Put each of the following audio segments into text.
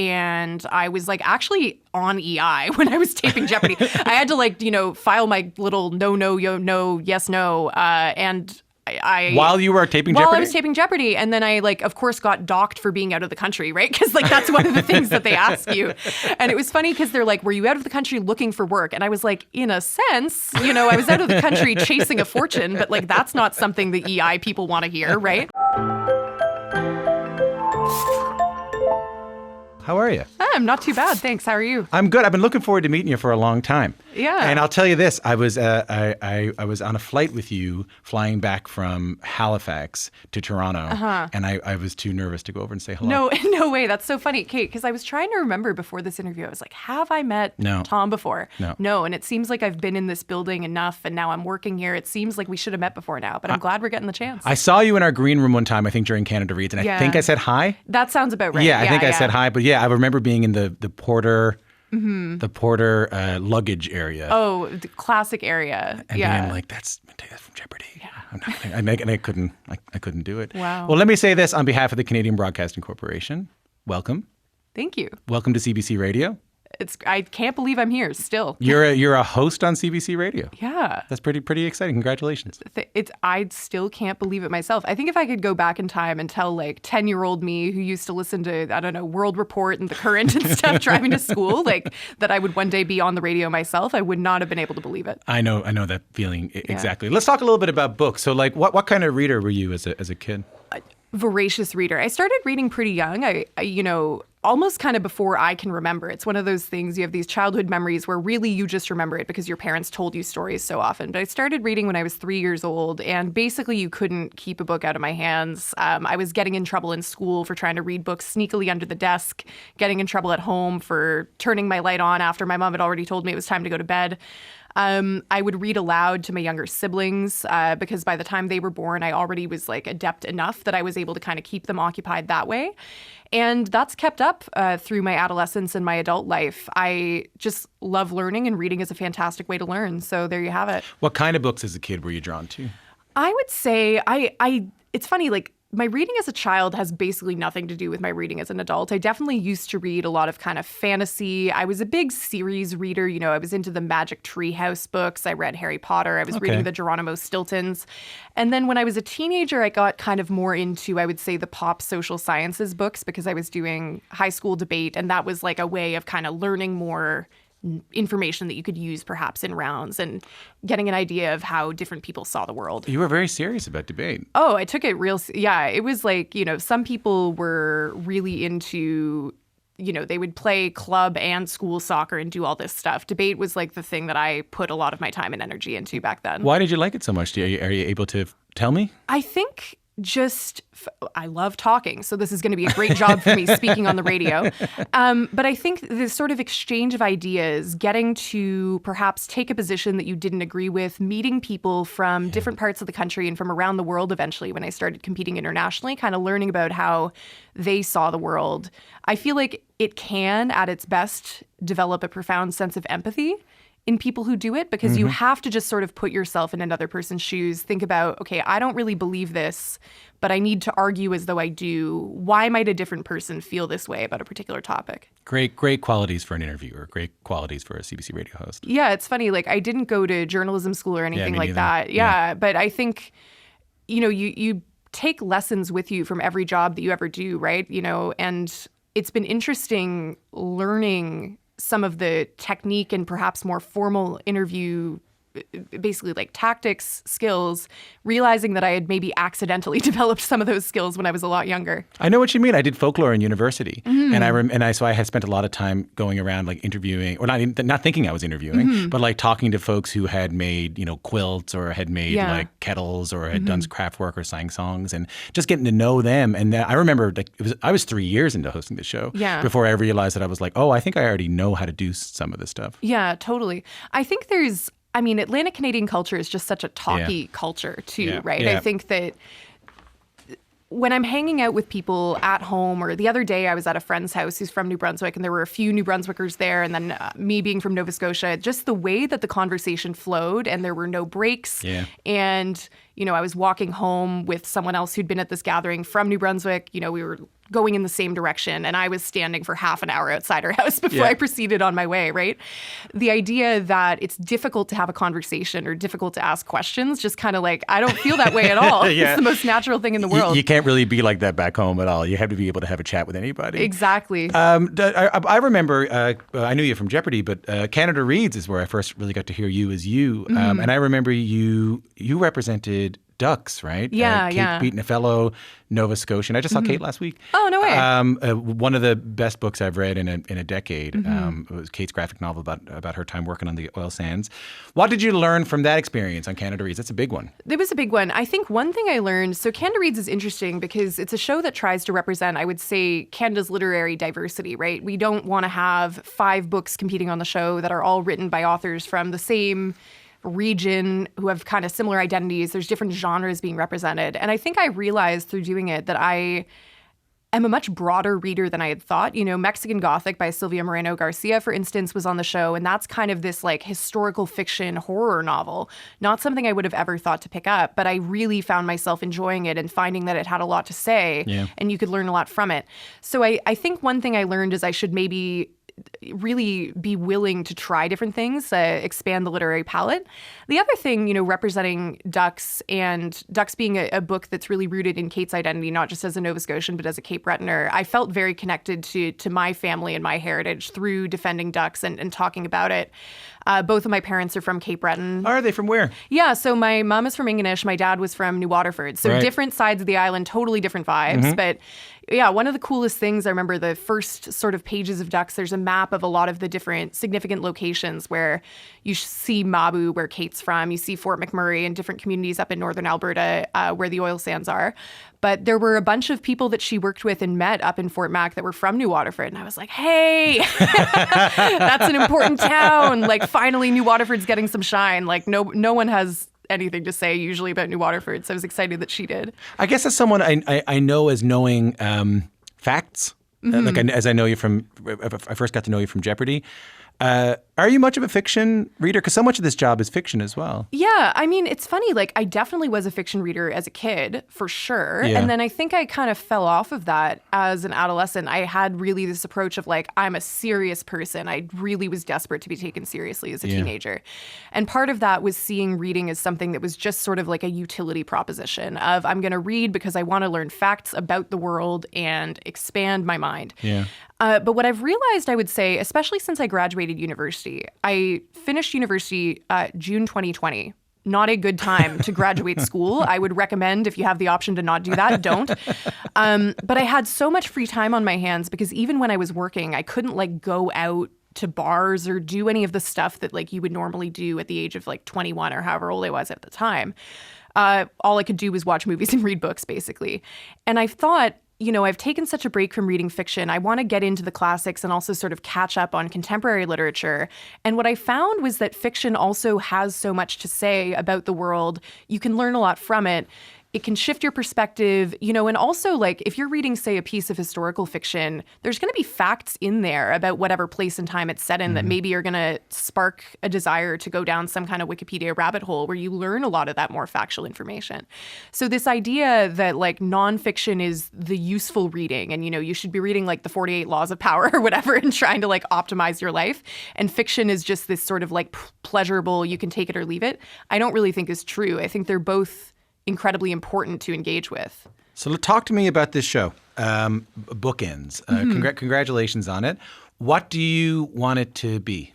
and I was like actually on EI when I was taping Jeopardy. I had to like, file my little no, yes, no, and while you were taping Jeopardy? While I was taping Jeopardy. And then I, like, of course, got docked for being out of the country, right? Because, like, that's one of the things that they ask you. And it was funny because they're like, were you out of the country looking for work? And I was like, in a sense, I was out of the country chasing a fortune. But, like, that's not something the EI people want to hear, right? How are you? I'm not too bad, thanks. How are you? I'm good. I've been looking forward to meeting you for a long time. Yeah. And I'll tell you this: I was I was on a flight with you flying back from Halifax to Toronto, and I was too nervous to go over and say hello. No way. That's so funny, Kate. Because I was trying to remember before this interview. I was like, have I met Tom before? No. And it seems like I've been in this building enough, and now I'm working here. It seems like we should have met before now, but I'm glad we're getting the chance. I saw you in our green room one time, I think during Canada Reads, and I think I said hi. That sounds about right. Yeah, I think I said hi, but I remember being in the Porter. Mm-hmm. The Porter luggage area. Oh, the classic area. And being like, that's Mattea from Jeopardy. Yeah. And I couldn't do it. Wow. Well, let me say this on behalf of the Canadian Broadcasting Corporation. Welcome. Thank you. Welcome to CBC Radio. I can't believe I'm here still. You're a host on CBC Radio. Yeah. That's pretty exciting. Congratulations. I still can't believe it myself. I think if I could go back in time and tell like 10-year-old me who used to listen to, I don't know, World Report and The Current and stuff driving to school, like that I would one day be on the radio myself, I would not have been able to believe it. I know that feeling exactly. Let's talk a little bit about books. So like what kind of reader were you as a kid? Voracious reader. I started reading pretty young. I almost kind of before I can remember. It's one of those things, you have these childhood memories where really you just remember it because your parents told you stories so often. But I started reading when I was 3 years old, and basically you couldn't keep a book out of my hands. I was getting in trouble in school for trying to read books sneakily under the desk, getting in trouble at home for turning my light on after my mom had already told me it was time to go to bed. I would read aloud to my younger siblings because by the time they were born, I already was like adept enough that I was able to kind of keep them occupied that way. And that's kept up through my adolescence and my adult life. I just love learning, and reading is a fantastic way to learn. So there you have it. What kind of books as a kid were you drawn to? I would say it's funny, like my reading as a child has basically nothing to do with my reading as an adult. I definitely used to read a lot of kind of fantasy. I was a big series reader. I was into the Magic Tree House books. I read Harry Potter. I was reading the Geronimo Stiltons. And then when I was a teenager, I got kind of more into, I would say, the pop social sciences books because I was doing high school debate. And that was like a way of kind of learning more information that you could use perhaps in rounds and getting an idea of how different people saw the world. You were very serious about debate. Oh, I took it it was like, some people were really into, they would play club and school soccer and do all this stuff. Debate was like the thing that I put a lot of my time and energy into back then. Why did you like it so much? Are you able to tell me? I think I love talking, so this is going to be a great job for me speaking on the radio. But I think this sort of exchange of ideas, getting to perhaps take a position that you didn't agree with, meeting people from different parts of the country and from around the world eventually when I started competing internationally, kind of learning about how they saw the world. I feel like it can, at its best, develop a profound sense of empathy in people who do it, because you have to just sort of put yourself in another person's shoes. Think about, okay, I don't really believe this, but I need to argue as though I do. Why might a different person feel this way about a particular topic? Great qualities for an interviewer, great qualities for a CBC radio host. Yeah, it's funny. Like, I didn't go to journalism school or anything like that. Yeah, but I think, you take lessons with you from every job that you ever do, right? And it's been interesting learning some of the technique and perhaps more formal interview, basically like tactics, skills, realizing that I had maybe accidentally developed some of those skills when I was a lot younger. I know what you mean. I did folklore in university, and so I had spent a lot of time going around like interviewing, or not thinking I was interviewing, but like talking to folks who had made quilts or had made like kettles or had done craft work or sang songs, and just getting to know them. And then I remember I was 3 years into hosting the show before I realized that I was like, oh, I think I already know how to do some of this stuff. Yeah, totally. I think Atlantic Canadian culture is just such a talky culture too, right? Yeah. I think that when I'm hanging out with people at home, or the other day I was at a friend's house who's from New Brunswick, and there were a few New Brunswickers there, and then me being from Nova Scotia, just the way that the conversation flowed and there were no breaks. Yeah. And, I was walking home with someone else who'd been at this gathering from New Brunswick. We were going in the same direction, and I was standing for half an hour outside her house before I proceeded on my way, right? The idea that it's difficult to have a conversation or difficult to ask questions, just kind of like, I don't feel that way at all. It's the most natural thing in the world. You can't really be like that back home at all. You have to be able to have a chat with anybody. Exactly. I remember, I knew you from Jeopardy, but Canada Reads is where I first really got to hear you as you. And I remember you represented Ducks, right? Kate Beaton, a fellow Nova Scotian. I just saw Kate last week. Oh, no way. One of the best books I've read in a decade. It was Kate's graphic novel about her time working on the oil sands. What did you learn from that experience on Canada Reads? That's a big one. It was a big one. I think one thing I learned, so Canada Reads is interesting because it's a show that tries to represent, I would say, Canada's literary diversity, right? We don't want to have 5 books competing on the show that are all written by authors from the same region who have kind of similar identities. There's different genres being represented. And I think I realized through doing it that I am a much broader reader than I had thought. You know, Mexican Gothic by Silvia Moreno Garcia, for instance, was on the show. And that's kind of this like historical fiction horror novel. Not something I would have ever thought to pick up, but I really found myself enjoying it and finding that it had a lot to say and you could learn a lot from it. So I think one thing I learned is I should maybe really be willing to try different things, expand the literary palette. The other thing, you know, representing Ducks and Ducks being a book that's really rooted in Kate's identity, not just as a Nova Scotian, but as a Cape Bretoner, I felt very connected to my family and my heritage through defending Ducks and talking about it. Both of my parents are from Cape Breton. Are they from where? Yeah, so my mom is from Ingonish, my dad was from New Waterford. So different sides of the island, totally different vibes. But yeah, one of the coolest things, I remember the first sort of pages of Ducks, there's a map of a lot of the different significant locations where you see Mabu, where Kate's from, you see Fort McMurray and different communities up in northern Alberta where the oil sands are. But there were a bunch of people that she worked with and met up in Fort Mac that were from New Waterford. And I was like, hey, that's an important town. Like, finally, New Waterford's getting some shine. Like, no one has anything to say usually about New Waterford. So I was excited that she did. I guess as someone I know as knowing facts, like as I know you from, I first got to know you from Jeopardy. Are you much of a fiction reader? Because so much of this job is fiction as well. Yeah, I mean, it's funny. Like, I definitely was a fiction reader as a kid, for sure. Yeah. And then I think I kind of fell off of that as an adolescent. I had really this approach of like, I'm a serious person. I really was desperate to be taken seriously as a teenager. And part of that was seeing reading as something that was just sort of like a utility proposition of I'm going to read because I want to learn facts about the world and expand my mind. Yeah. But what I've realized, I would say, especially since I graduated university, I finished university June 2020. Not a good time to graduate school. I would recommend, if you have the option to not do that, don't. But I had so much free time on my hands because even when I was working, I couldn't like go out to bars or do any of the stuff that like you would normally do at the age of like 21 or however old I was at the time. All I could do was watch movies and read books, basically. And I thought, you know, I've taken such a break from reading fiction. I want to get into the classics and also sort of catch up on contemporary literature. And what I found was that fiction also has so much to say about the world. You can learn a lot from it. It can shift your perspective, you know, and also like if you're reading, say, a piece of historical fiction, there's going to be facts in there about whatever place and time it's set in that maybe are going to spark a desire to go down some kind of Wikipedia rabbit hole where you learn a lot of that more factual information. So this idea that like nonfiction is the useful reading and, you know, you should be reading like the 48 Laws of Power or whatever and trying to like optimize your life. And fiction is just this sort of like pleasurable, you can take it or leave it. I don't really think is true. I think they're both incredibly important to engage with. So talk to me about this show, Bookends. Congratulations on it. What do you want it to be?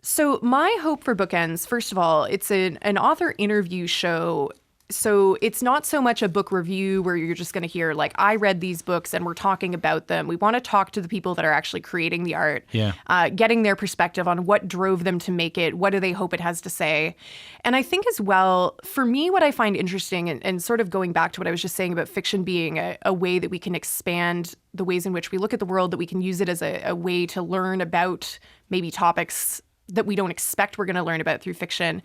So my hope for Bookends, first of all, it's an author interview show. So it's not so much a book review where you're just going to hear like, I read these books and we're talking about them. We want to talk to the people that are actually creating the art, getting their perspective on what drove them to make it. What do they hope it has to say? And I think as well, for me, what I find interesting and sort of going back to what I was just saying about fiction being a way that we can expand the ways in which we look at the world, that we can use it as a way to learn about maybe topics that we don't expect we're going to learn about through fiction.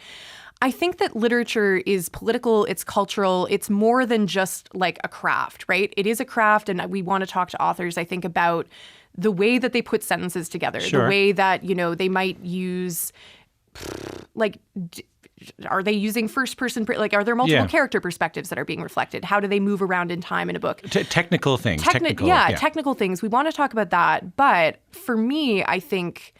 I think that literature is political, it's cultural, it's more than just like a craft, right? It is a craft, and we want to talk to authors, I think, about the way that they put sentences together, the way that, you know, they might use like are they using first person, like are there multiple character perspectives that are being reflected? How do they move around in time in a book? Technical things. Technical things. We want to talk about that. But for me, I think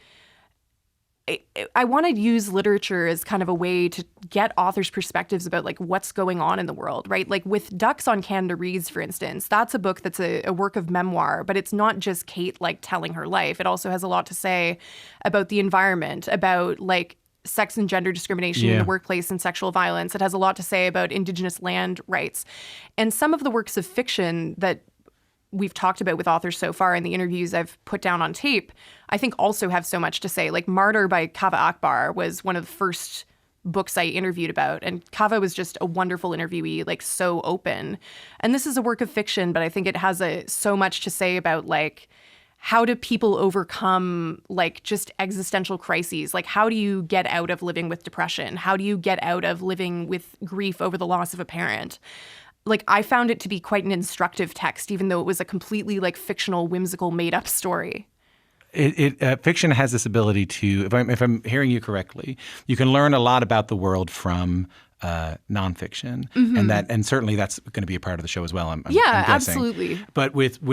I want to use literature as kind of a way to get authors' perspectives about like what's going on in the world, right? Like with Ducks on Canada Reads, for instance, that's a book that's a work of memoir, but it's not just Kate like telling her life. It also has a lot to say about the environment, about like sex and gender discrimination in the workplace and sexual violence. It has a lot to say about Indigenous land rights. And some of the works of fiction that we've talked about with authors so far in the interviews I've put down on tape, I think also have so much to say. Like Martyr by Kaveh Akbar was one of the first books I interviewed about. And Kaveh was just a wonderful interviewee, like so open. And this is a work of fiction, but I think it has so much to say about like, how do people overcome like just existential crises? Like how do you get out of living with depression? How do you get out of living with grief over the loss of a parent? Like I found it to be quite an instructive text, even though it was a completely like fictional, whimsical, made-up story. Fiction has this ability to, if I'm hearing you correctly, you can learn a lot about the world from nonfiction, and certainly that's going to be a part of the show as well. I'm guessing. Absolutely. But with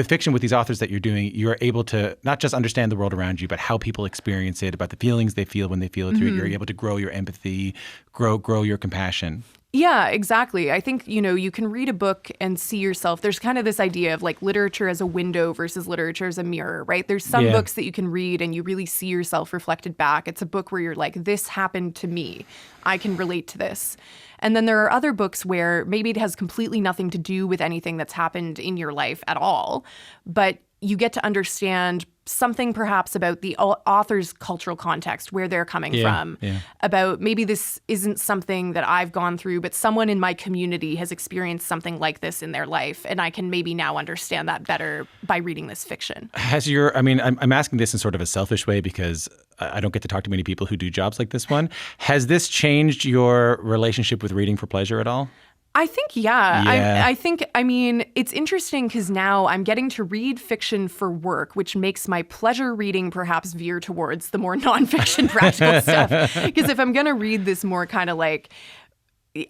fiction, with these authors that you're doing, you're able to not just understand the world around you, but how people experience it, about the feelings they feel when they feel it through. You're able to grow your empathy, grow your compassion. Yeah, exactly. I think, you can read a book and see yourself. There's kind of this idea of like literature as a window versus literature as a mirror, right? There's some books that you can read and you really see yourself reflected back. It's a book where you're like, this happened to me. I can relate to this. And then there are other books where maybe it has completely nothing to do with anything that's happened in your life at all, but you get to understand something perhaps about the author's cultural context, where they're coming from, about maybe this isn't something that I've gone through, but someone in my community has experienced something like this in their life, and I can maybe now understand that better by reading this fiction. I'm asking this in sort of a selfish way because I don't get to talk to many people who do jobs like this one. Has this changed your relationship with reading for pleasure at all? I think, I think, it's interesting because now I'm getting to read fiction for work, which makes my pleasure reading perhaps veer towards the more nonfiction practical stuff. Because if I'm going to read this more kind of like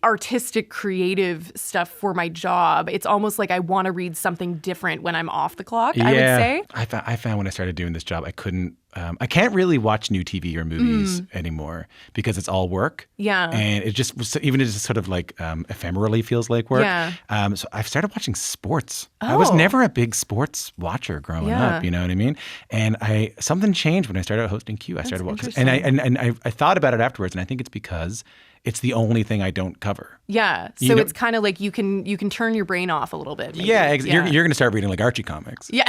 artistic, creative stuff for my job, it's almost like I want to read something different when I'm off the clock, I would say. I found when I started doing this job, I can't really watch new TV or movies anymore because it's all work. Yeah. And it just sort of like ephemerally feels like work. Yeah. So I've started watching sports. Oh. I was never a big sports watcher growing up, you know what I mean? And something changed when I started hosting Q. I started watching, and I thought about it afterwards, and I think it's because it's the only thing I don't cover. Yeah. So it's kind of like you can turn your brain off a little bit. Maybe. Yeah. You're going to start reading like Archie comics. Yeah.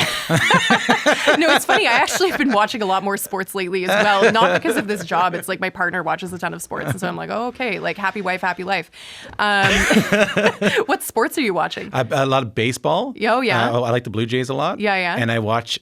No, it's funny. I actually have been watching a lot more sports lately as well. Not because of this job. It's like my partner watches a ton of sports. And so I'm like, oh, okay. Like happy wife, happy life. What sports are you watching? A lot of baseball. Oh, yeah. I like the Blue Jays a lot. Yeah, yeah. And I watch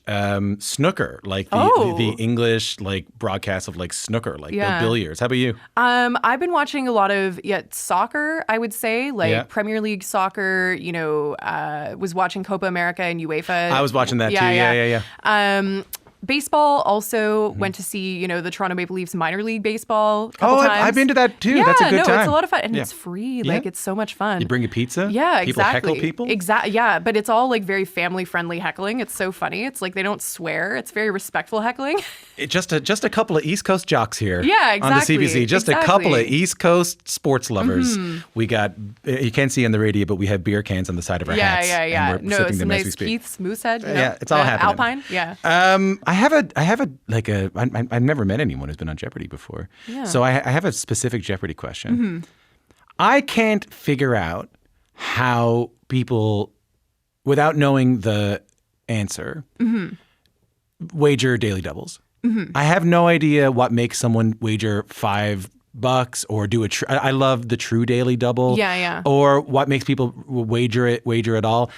snooker, like the English like broadcast of like snooker, like the billiards. How about you? I've been watching a lot of soccer, I would say, like Premier League soccer, was watching Copa America and UEFA. I was watching that too. Yeah. Baseball also went to see, the Toronto Maple Leafs minor league baseball a couple times. I've been to that too. That's a good time. It's a lot of fun. And it's free. Like, it's so much fun. You bring a pizza? Yeah, people heckle people? Exactly. Yeah, but it's all like very family-friendly heckling. It's so funny. It's like they don't swear. It's very respectful heckling. Just a couple of East Coast jocks here. Yeah, exactly. On the CBC. Just a couple of East Coast sports lovers. We got, you can't see on the radio, but we have beer cans on the side of our hats. Yeah. And we're sipping them nice as we speak. Keith's Moosehead. Yeah, it's all happening. Alpine. Yeah. I've never met anyone who's been on Jeopardy before. Yeah. So I have a specific Jeopardy question. I can't figure out how people, without knowing the answer, wager daily doubles. I have no idea what makes someone wager $5 or do I love the true daily double. Yeah. Or what makes people wager at all.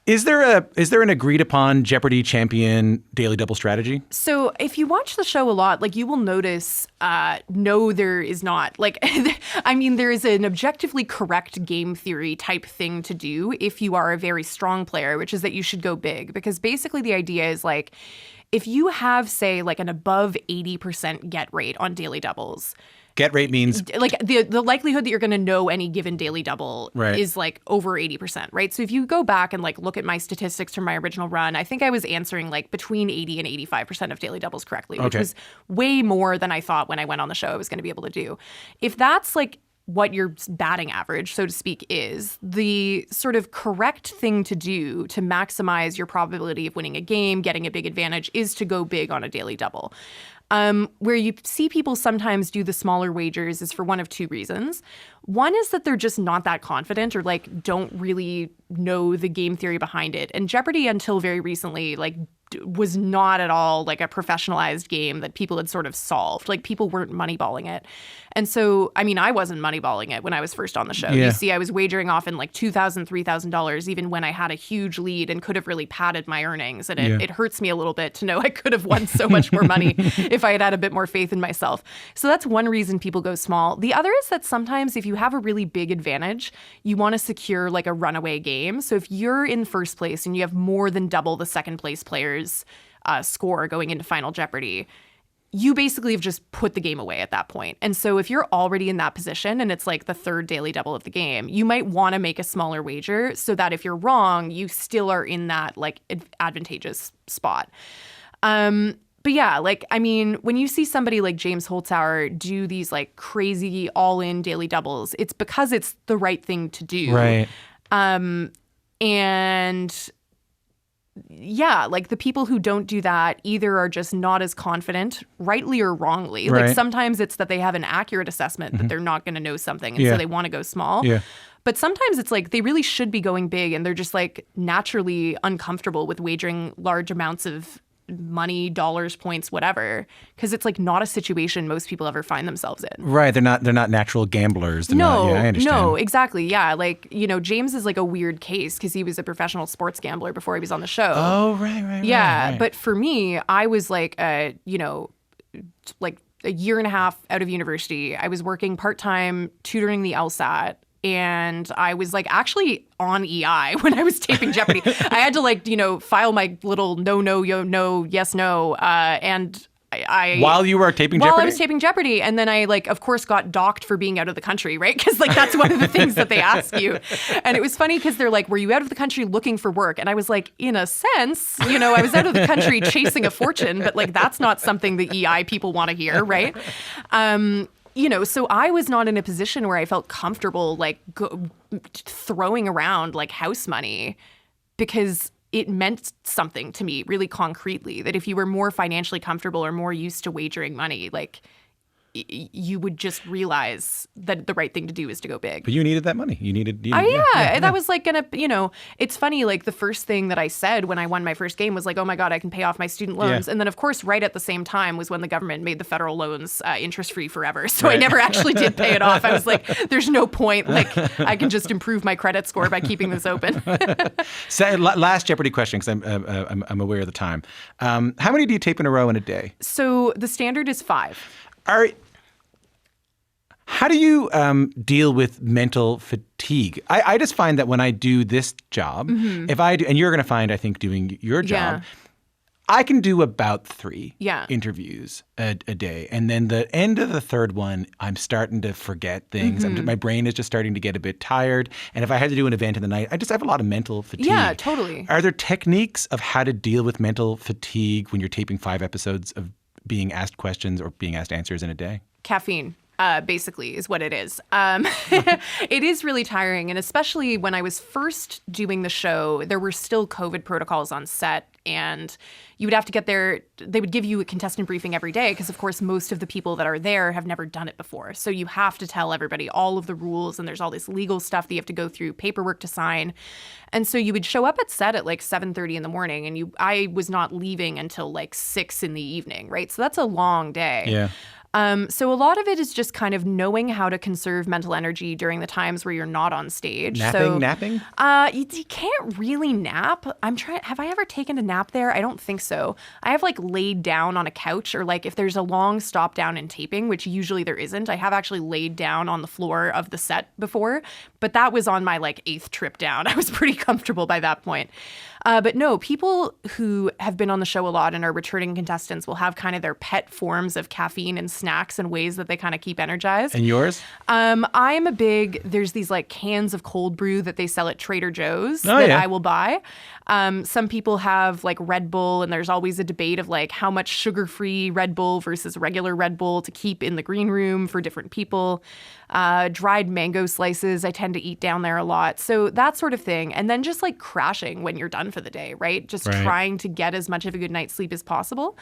Is there an agreed upon Jeopardy champion daily double strategy? So if you watch the show a lot, like you will notice No, there is not. Like, I mean, there is an objectively correct game theory type thing to do if you are a very strong player, which is that you should go big. Because basically the idea is like, if you have, say, like an above 80% get rate on daily doubles, get rate means like the likelihood that you're going to know any given daily double is like over 80%, right? So if you go back and like look at my statistics from my original run, I think I was answering like between 80 and 85% of daily doubles correctly, which was way more than I thought when I went on the show I was going to be able to do. If that's like what your batting average, so to speak, is, the sort of correct thing to do to maximize your probability of winning a game, getting a big advantage, is to go big on a daily double. Where you see people sometimes do the smaller wagers is for one of two reasons. One is that they're just not that confident or like don't really know the game theory behind it. And Jeopardy, until very recently, like was not at all like a professionalized game that people had sort of solved. Like people weren't moneyballing it. And so, I mean, I wasn't moneyballing it when I was first on the show. You see, I was wagering often like $2,000, $3,000, even when I had a huge lead and could have really padded my earnings. And it hurts me a little bit to know I could have won so much more money if I had had a bit more faith in myself. So that's one reason people go small. The other is that sometimes if you have a really big advantage, you want to secure like a runaway game. So if you're in first place and you have more than double the second place player's score going into Final Jeopardy, you basically have just put the game away at that point. And so if you're already in that position and it's like the third daily double of the game, you might want to make a smaller wager so that if you're wrong, you still are in that like advantageous spot. But yeah, like, I mean, when you see somebody like James Holzhauer do these like crazy all-in daily doubles, it's because it's the right thing to do. Right. And yeah, like the people who don't do that either are just not as confident, rightly or wrongly. Right. Like sometimes it's that they have an accurate assessment that they're not going to know something, and so they want to go small. Yeah. But sometimes it's like they really should be going big, and they're just like naturally uncomfortable with wagering large amounts of money, dollars, points, whatever, because it's like not a situation most people ever find themselves in. Right. They're not natural gamblers. I understand. No, exactly. Yeah. Like, you know, James is like a weird case because he was a professional sports gambler before he was on the show. Oh, right. Yeah. Right. But for me, I was like, like a year and a half out of university. I was working part-time tutoring the LSAT. And I was like actually on EI when I was taping Jeopardy. I had to like, you know, file my little no, yes, no. And I while you were taping Jeopardy? While I was taping Jeopardy. And then I like, of course, got docked for being out of the country, right? Because like that's one of the things that they ask you. And it was funny because they're like, were you out of the country looking for work? And I was like, in a sense, you know, I was out of the country chasing a fortune, but like that's not something the EI people want to hear, right? You know, so I was not in a position where I felt comfortable like throwing around like house money because it meant something to me really concretely, that if you were more financially comfortable or more used to wagering money, like you would just realize that the right thing to do is to go big. But you needed that money. That was like gonna, you know, it's funny, like the first thing that I said when I won my first game was like, oh my God, I can pay off my student loans. Yeah. And then of course, right at the same time was when the government made the federal loans interest-free forever. So I never actually did pay it off. I was like, there's no point. Like I can just improve my credit score by keeping this open. So, last Jeopardy question, because I'm aware of the time. How many do you tape in a row in a day? So the standard is 5. How do you deal with mental fatigue? I just find that when I do this job, if I do, and you're going to find, I think, doing your job, I can do about 3 interviews a day. And then the end of the third one, I'm starting to forget things. My brain is just starting to get a bit tired. And if I had to do an event in the night, I just have a lot of mental fatigue. Yeah, totally. Are there techniques of how to deal with mental fatigue when you're taping 5 episodes of being asked questions or being asked answers in a day? Caffeine. Basically is what it is. It is really tiring. And especially when I was first doing the show, there were still COVID protocols on set. And you would have to get there. They would give you a contestant briefing every day because, of course, most of the people that are there have never done it before. So you have to tell everybody all of the rules. And there's all this legal stuff that you have to go through, paperwork to sign. And so you would show up at set at like 7:30 in the morning. And I was not leaving until like 6 in the evening, right? So that's a long day. Yeah. So a lot of it is just kind of knowing how to conserve mental energy during the times where you're not on stage. Napping? You can't really nap. Have I ever taken a nap there? I don't think so. I have like laid down on a couch, or like if there's a long stop down in taping, which usually there isn't, I have actually laid down on the floor of the set before, but that was on my like 8th trip down. I was pretty comfortable by that point. But no, people who have been on the show a lot and are returning contestants will have kind of their pet forms of caffeine and snacks and ways that they kind of keep energized. And yours? There's these like cans of cold brew that they sell at Trader Joe's I will buy. Some people have like Red Bull, and there's always a debate of like how much sugar-free Red Bull versus regular Red Bull to keep in the green room for different people. Dried mango slices I tend to eat down there a lot. So that sort of thing. And then just like crashing when you're done for the day, right? Just trying to get as much of a good night's sleep as possible.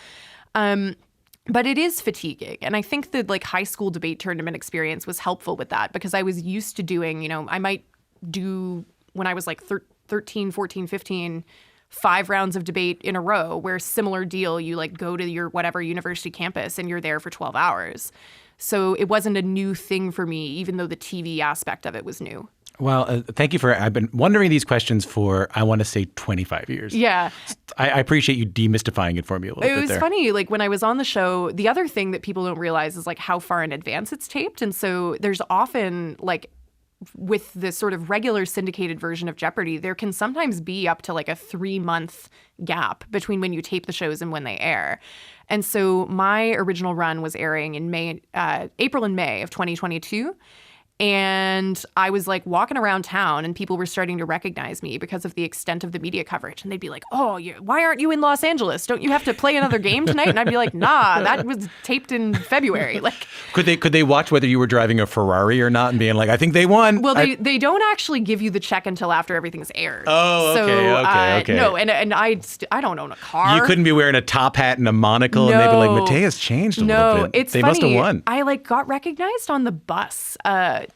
But it is fatiguing. And I think the like high school debate tournament experience was helpful with that, because I was used to doing, I might do when I was like 13, 14, 15, 5 rounds of debate in a row, where similar deal, you like go to your whatever university campus and you're there for 12 hours. So it wasn't a new thing for me, even though the TV aspect of it was new. Well, thank you I've been wondering these questions for, I want to say 25 years. Yeah. I appreciate you demystifying it for me a little bit there. It was funny, like when I was on the show, the other thing that people don't realize is like how far in advance it's taped. And so there's often like, with the sort of regular syndicated version of Jeopardy, there can sometimes be up to like a 3-month gap between when you tape the shows and when they air. And so my original run was airing in April and May of 2022. And I was like walking around town and people were starting to recognize me because of the extent of the media coverage. And they'd be like, oh, why aren't you in Los Angeles? Don't you have to play another game tonight? And I'd be like, nah, that was taped in February. Like, Could they watch whether you were driving a Ferrari or not and being like, I think they won? Well, they don't actually give you the check until after everything's aired. Oh, okay. No, and I don't own a car. You couldn't be wearing a top hat and a monocle and they'd be like, Mattea's changed a little bit. They must have won. I like got recognized on the bus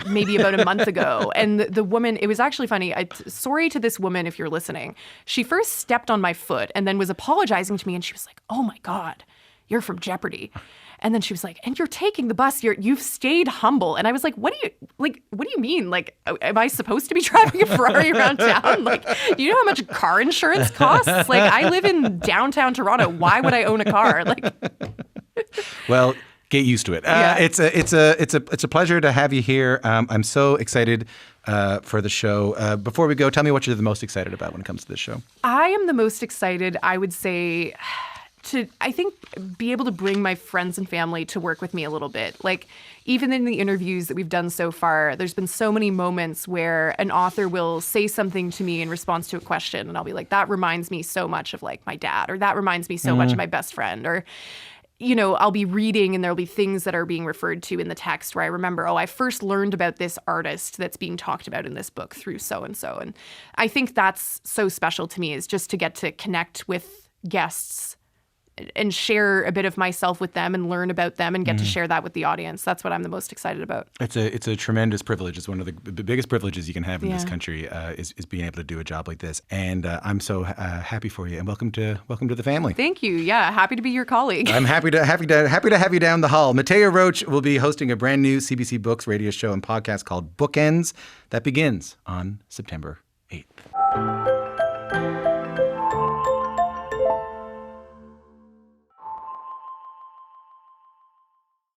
maybe about a month ago. And the woman, it was actually funny. Sorry to this woman if you're listening. She first stepped on my foot and then was apologizing to me. And she was like, oh my God, you're from Jeopardy. And then she was like, and you're taking the bus. You've stayed humble. And I was like, what do you mean? Like, am I supposed to be driving a Ferrari around town? Like, do you know how much car insurance costs? Like, I live in downtown Toronto. Why would I own a car? Like, well, get used to it. It's a pleasure to have you here. I'm so excited for the show. Before we go, tell me what you're the most excited about when it comes to this show. I am the most excited, I would say, to, I think, be able to bring my friends and family to work with me a little bit. Like, even in the interviews that we've done so far, there's been so many moments where an author will say something to me in response to a question, and I'll be like, that reminds me so much of like my dad, or that reminds me so much of my best friend, or I'll be reading and there'll be things that are being referred to in the text where I remember, I first learned about this artist that's being talked about in this book through so-and-so. And I think that's so special to me, is just to get to connect with guests and share a bit of myself with them and learn about them and get to share that with the audience. That's what I'm the most excited about. It's a tremendous privilege. It's one of the biggest privileges you can have in this country is being able to do a job like this. And I'm so happy for you. And welcome to the family. Thank you. Yeah, happy to be your colleague. I'm happy to have you down the hall. Mattea Roach will be hosting a brand new CBC Books radio show and podcast called Bookends that begins on September 8th.